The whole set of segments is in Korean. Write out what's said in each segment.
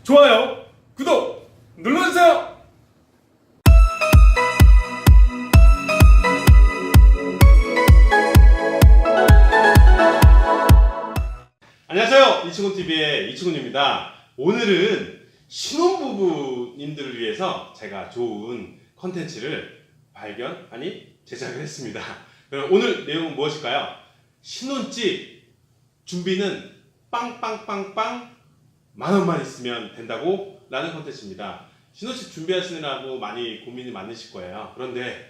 좋아요, 구독 눌러주세요. 안녕하세요. 이치곤TV의 이치곤입니다. 오늘은 신혼부부님들을 위해서 제가 좋은 컨텐츠를 발견, 제작을 했습니다. 그럼 오늘 내용은 무엇일까요? 신혼집 준비는 빵빵빵빵 만원만 있으면 된다고 라는 컨텐츠입니다. 신혼집 준비하시느라고 많이 고민이 많으실 거예요. 그런데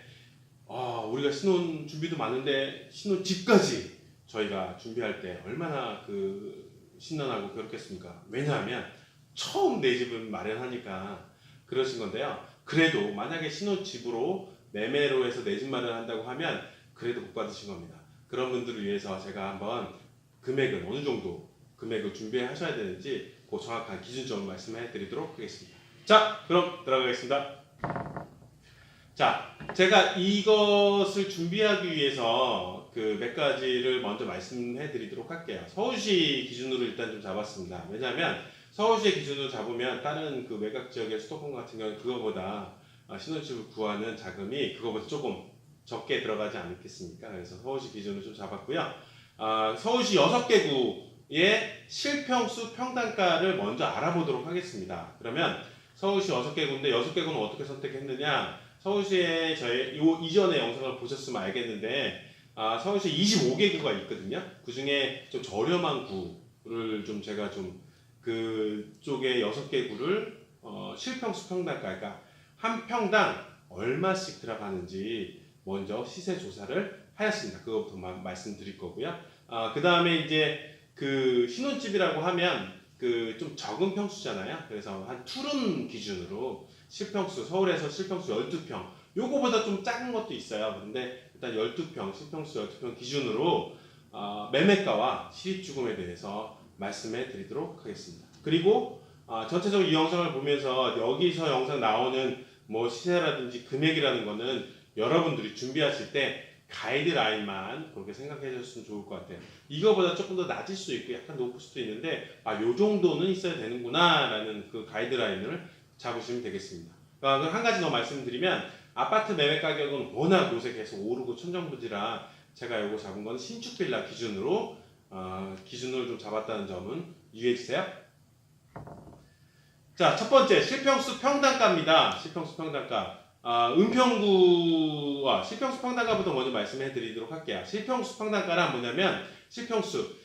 우리가 신혼 준비도 많은데 신혼집까지 저희가 준비할 때 얼마나 신난하고 그렇겠습니까? 왜냐하면 처음 내 집을 마련하니까 그러신 건데요. 그래도 만약에 신혼집으로 매매로 해서 내 집 마련한다고 하면 그래도 못 받으신 겁니다. 그런 분들을 위해서 제가 한번 금액은 어느 정도 금액을 준비하셔야 되는지 그 정확한 기준점을 말씀해 드리도록 하겠습니다. 자, 그럼 들어가겠습니다. 자, 제가 이것을 준비하기 위해서 몇 가지를 먼저 말씀해 드리도록 할게요. 서울시 기준으로 일단 좀 잡았습니다. 왜냐하면 서울시 기준으로 잡으면 다른 외곽 지역의 수도권 같은 경우는 그거보다 신혼집을 구하는 자금이 그거보다 조금 적게 들어가지 않겠습니까? 그래서 서울시 기준으로 좀 잡았고요. 서울시 6개구의 실평수 평당가를 먼저 알아보도록 하겠습니다. 그러면 서울시 6개구인데 6개구는 어떻게 선택했느냐? 서울시에 저희 이전의 영상을 보셨으면 알겠는데 서울시에 25개구가 있거든요. 그 중에 좀 저렴한 구를 좀 제가 좀 그쪽에 6개구를 실평수 평당가, 그러니까 한 평당 얼마씩 들어가는지 먼저 시세 조사를 하였습니다. 그거부터 말씀드릴 거고요. 그 다음에 이제 신혼집이라고 하면 좀 적은 평수잖아요. 그래서 한 투룸 기준으로 실평수, 서울에서 실평수 12평, 요거보다 좀 작은 것도 있어요. 근데 일단 12평, 실평수 12평 기준으로 매매가와 실입주금에 대해서 말씀해 드리도록 하겠습니다. 그리고 전체적으로 이 영상을 보면서 여기서 영상 나오는 시세라든지 금액이라는 거는 여러분들이 준비하실 때 가이드라인만 그렇게 생각해 주셨으면 좋을 것 같아요. 이거보다 조금 더 낮을 수 있고 약간 높을 수도 있는데 요 정도는 있어야 되는구나 라는 가이드라인을 잡으시면 되겠습니다. 한 가지 더 말씀드리면 아파트 매매 가격은 워낙 요새 계속 오르고 천정부지라 제가 요거 잡은 건 신축 빌라 기준으로 기준을 좀 잡았다는 점은 유의해 주세요. 자, 첫 번째 실평수 평당가입니다. 실평수 평당가. 은평구와 실평수 평당가부터 먼저 말씀해 드리도록 할게요. 실평수 평당가란 뭐냐면 실평수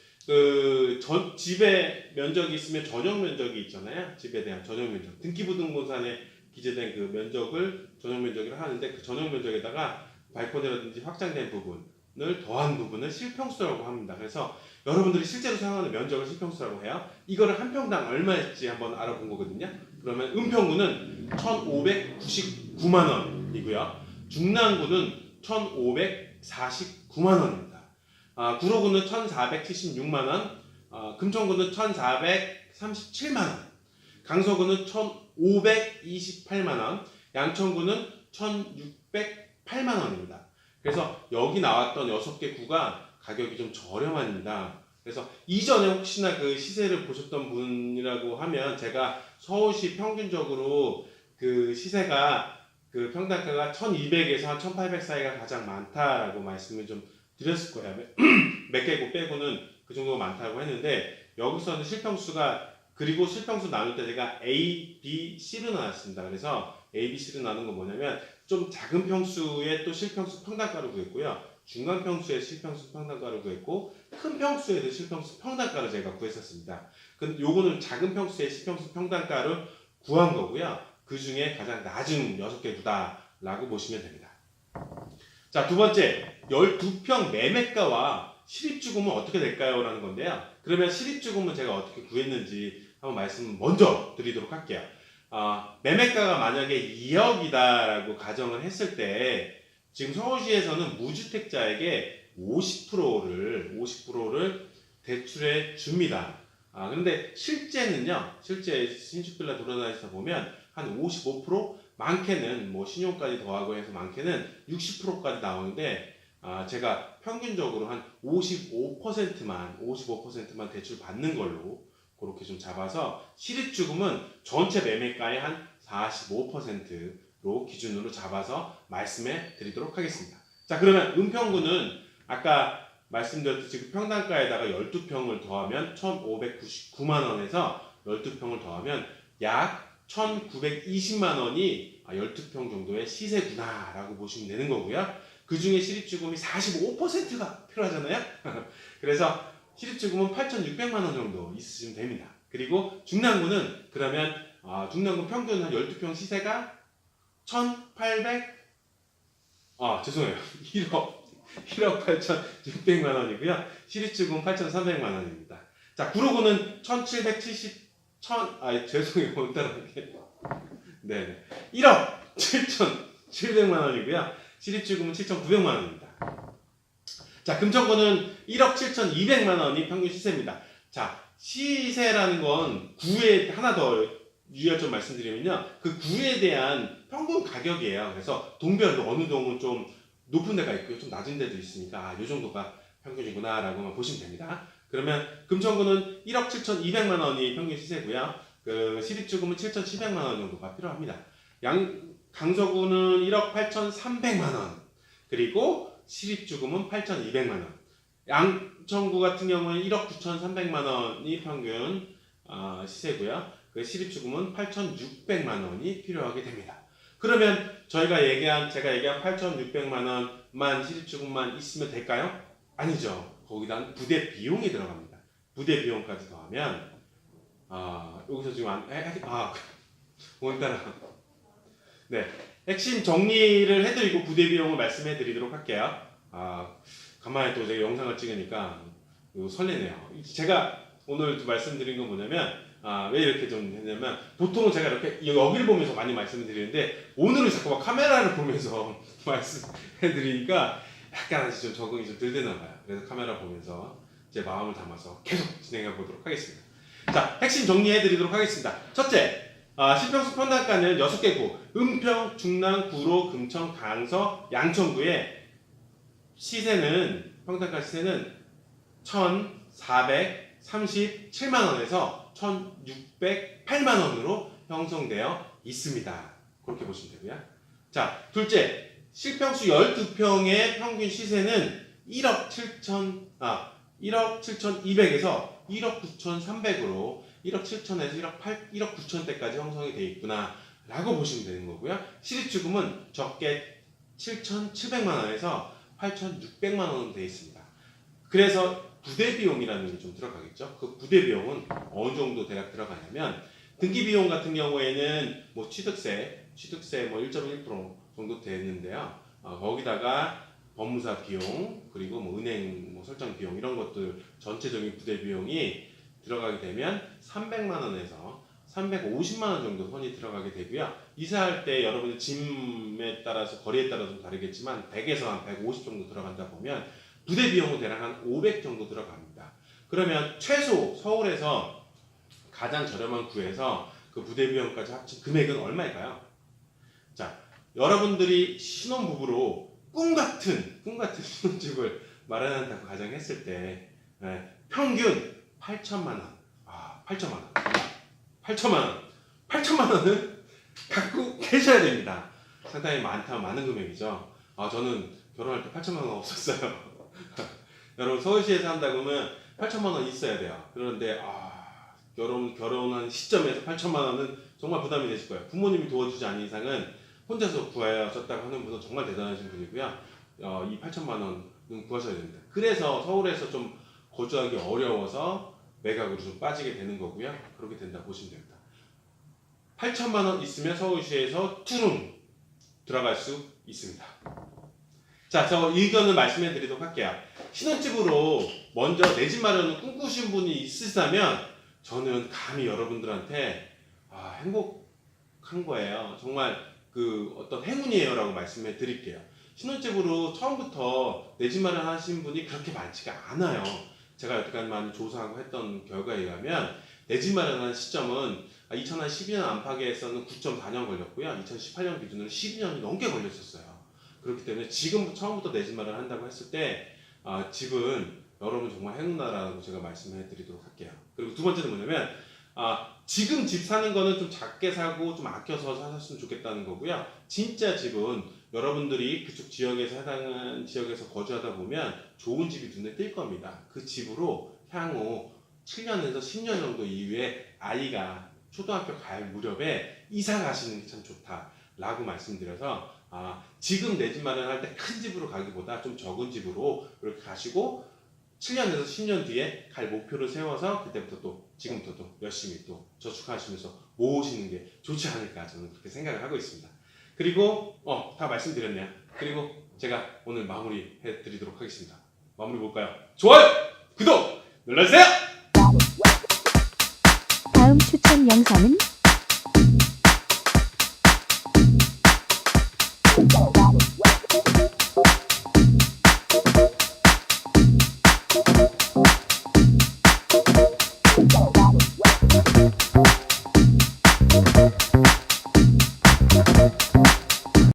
집에 면적이 있으면 전용 면적이 있잖아요. 집에 대한 전용 면적. 등기부등본상에 기재된 면적을 전용 면적이라고 하는데 그 전용 면적에다가 발코니라든지 확장된 부분을 더한 부분을 실평수라고 합니다. 그래서 여러분들이 실제로 사용하는 면적을 실평수라고 해요. 이거를 한 평당 얼마일지 한번 알아본 거거든요. 그러면 은평구는 1,599만 원이고요. 중랑구는 1,549만 원입니다. 구로구는 1,476만 원, 금천구는 1,437만 원, 강서구는 1,528만 원, 양천구는 1,608만 원입니다. 그래서 여기 나왔던 6개 구가 가격이 좀 저렴합니다. 그래서 이전에 혹시나 시세를 보셨던 분이라고 하면 제가 서울시 평균적으로 시세가 평당가가 1,200에서 한 1,800 사이가 가장 많다라고 말씀을 좀 드렸을 거예요. 몇 개고 빼고는 그 정도가 많다고 했는데 여기서는 실평수가 그리고 실평수 나눌 때 제가 A, B, C로 나눴습니다. 그래서 A, B, C로 나눈 건 뭐냐면 좀 작은 평수에 또 실평수 평당가를 구했고요. 중간 평수에 실평수 평당가를 구했고 큰 평수에도 실평수 평당가를 제가 구했었습니다. 요거는 작은 평수에 실평수 평당가를 구한 거고요. 그 중에 가장 낮은 6개 구다라고 보시면 됩니다. 자, 두 번째 12평 매매가와 실입주금은 어떻게 될까요? 라는 건데요. 그러면 실입주금은 제가 어떻게 구했는지 한번 말씀을 먼저 드리도록 할게요. 매매가가 만약에 2억이다라고 가정을 했을 때 지금 서울시에서는 무주택자에게 50%를 대출해 줍니다. 그런데 실제는요, 실제 신축빌라 돌아다니다 보면 한 55%? 많게는 신용까지 더하고 해서 많게는 60%까지 나오는데 제가 평균적으로 한 55%만 대출 받는 걸로 그렇게 좀 잡아서 시립주금은 전체 매매가의 한 45%로 기준으로 잡아서 말씀해 드리도록 하겠습니다. 자, 그러면 은평구는 아까 말씀드렸듯이 그 평당가에다가 12평을 더하면 1,599만 원에서 12평을 더하면 약 1,920만 원이 12평 정도의 시세구나 라고 보시면 되는 거고요. 그 중에 시립주금이 45%가 필요하잖아요. 그래서 시립주금은 8,600만 원 정도 있으시면 됩니다. 그리고 중랑구는 그러면 중랑구 평균 한 12평 시세가 1,800 죄송해요. 1억 8,600만 원이고요. 시립주금 8,300만 원입니다. 자, 구로구는 1,770 죄송해요. 못 따라갈게요. 네, 1억 7,700만 원이고요. 시립주금은 7,900만 원입니다. 자, 금천구는 1억 7,200만 원이 평균 시세입니다. 자, 시세라는 건 구에 하나 더 유의할 점 말씀드리면요. 그 구에 대한 평균 가격이에요. 그래서 동별로 어느 동은 좀 높은 데가 있고요. 좀 낮은 데도 있으니까 이 정도가 평균이구나 라고만 보시면 됩니다. 그러면 금천구는 1억 7,200만 원이 평균 시세고요. 그 시립주금은 7,700만 원 정도가 필요합니다. 강서구는 1억 8,300만 원, 그리고 시립주금은 8,200만 원. 양천구 같은 경우는 1억 9,300만 원이 평균 시세고요. 그 시립주금은 8,600만 원이 필요하게 됩니다. 그러면 제가 얘기한 8,600만 원만 시립주금만 있으면 될까요? 아니죠. 거기다 부대 비용이 들어갑니다. 부대 비용까지 더하면 여기서 지금 오늘따라 네, 핵심 정리를 해드리고 부대 비용을 말씀해드리도록 할게요. 간만에 또 제가 영상을 찍으니까 설레네요. 제가 오늘 말씀드린 건 뭐냐면 왜 이렇게 좀 했냐면 보통은 제가 이렇게 여기를 보면서 많이 말씀드리는데 오늘은 자꾸 막 카메라를 보면서 말씀해드리니까 약간 아직 좀 적응이 좀 덜 되나 봐요. 그래서 카메라 보면서 제 마음을 담아서 계속 진행해 보도록 하겠습니다. 자, 핵심 정리해 드리도록 하겠습니다. 첫째, 신평수 평당가는 6개 구, 은평, 중랑, 구로, 금천, 강서, 양천구의 시세는 평당가 시세는 1,437만 원에서 1,608만 원으로 형성되어 있습니다. 그렇게 보시면 되고요. 자, 둘째, 실평수 12평의 평균 시세는 1억 7,200에서 1억 9,300으로 1억 7천에서 1억 9천대까지 형성이 되어 있구나 라고 보시면 되는 거고요. 시립주금은 적게 7,700만 원에서 8,600만 원 되어 있습니다. 그래서 부대 비용이라는 게 좀 들어가겠죠. 그 부대 비용은 어느 정도 대략 들어가냐면 등기 비용 같은 경우에는 뭐 취득세 뭐 1.1% 정도 되는데요. 거기다가 법무사 비용 그리고 뭐 은행 뭐 설정 비용 이런 것들 전체적인 부대 비용이 들어가게 되면 300만 원에서 350만 원 정도 선이 들어가게 되고요. 이사할 때 여러분의 짐에 따라서 거리에 따라 좀 다르겠지만 100에서 한 150 정도 들어간다 보면 부대 비용은 대략 한 500 정도 들어갑니다. 그러면 최소 서울에서 가장 저렴한 구에서 그 부대 비용까지 합친 금액은 얼마일까요? 자, 여러분들이 신혼부부로 꿈같은 신혼집을 마련한다고 가정했을 때 평균 8천만 원. 8천만 원은 갖고 계셔야 됩니다. 상당히 많은 금액이죠. 저는 결혼할 때 8천만 원 없었어요. 여러분 서울시에서 한다 그러면 8천만 원 있어야 돼요. 그런데 결혼한 시점에서 8천만 원은 정말 부담이 되실 거예요. 부모님이 도와주지 않는 이상은 혼자서 구하셨다고 하는 분은 정말 대단하신 분이고요. 이 8천만 원은 구하셔야 됩니다. 그래서 서울에서 좀 거주하기 어려워서 매각으로 좀 빠지게 되는 거고요. 그렇게 된다 보시면 됩니다. 8천만 원 있으면 서울시에서 투룸 들어갈 수 있습니다. 자, 저 의견을 말씀해 드리도록 할게요. 신혼집으로 먼저 내 집 마련을 꿈꾸신 분이 있으시다면 저는 감히 여러분들한테 행복한 거예요. 정말 그 어떤 행운이에요 라고 말씀해 드릴게요. 신혼집으로 처음부터 내 집 마련 하신 분이 그렇게 많지가 않아요. 제가 여태까지 많이 조사하고 했던 결과에 의하면 내 집 마련한 시점은 2012년 안팎에서는 9.4년 걸렸고요. 2018년 기준으로 12년이 넘게 걸렸었어요. 그렇기 때문에 지금 처음부터 내 집 마련 한다고 했을 때 집은 여러분 정말 행운나라고 제가 말씀해 드리도록 할게요. 그리고 두 번째는 뭐냐면 지금 집 사는 거는 좀 작게 사고 좀 아껴서 사셨으면 좋겠다는 거고요. 진짜 집은 여러분들이 그쪽 지역에서 해당하는 지역에서 거주하다 보면 좋은 집이 눈에 띌 겁니다. 그 집으로 향후 7년에서 10년 정도 이후에 아이가 초등학교 갈 무렵에 이사 가시는 게 참 좋다라고 말씀드려서 지금 내 집 마련할 때 큰 집으로 가기보다 좀 적은 집으로 이렇게 가시고 7년에서 10년 뒤에 갈 목표를 세워서 그때부터 또 지금부터 또 열심히 또 저축하시면서 모으시는 게 좋지 않을까 저는 그렇게 생각을 하고 있습니다. 그리고 다 말씀드렸네요. 그리고 제가 오늘 마무리 해드리도록 하겠습니다. 마무리 볼까요? 좋아요, 구독 눌러주세요. 다음 추천 영상은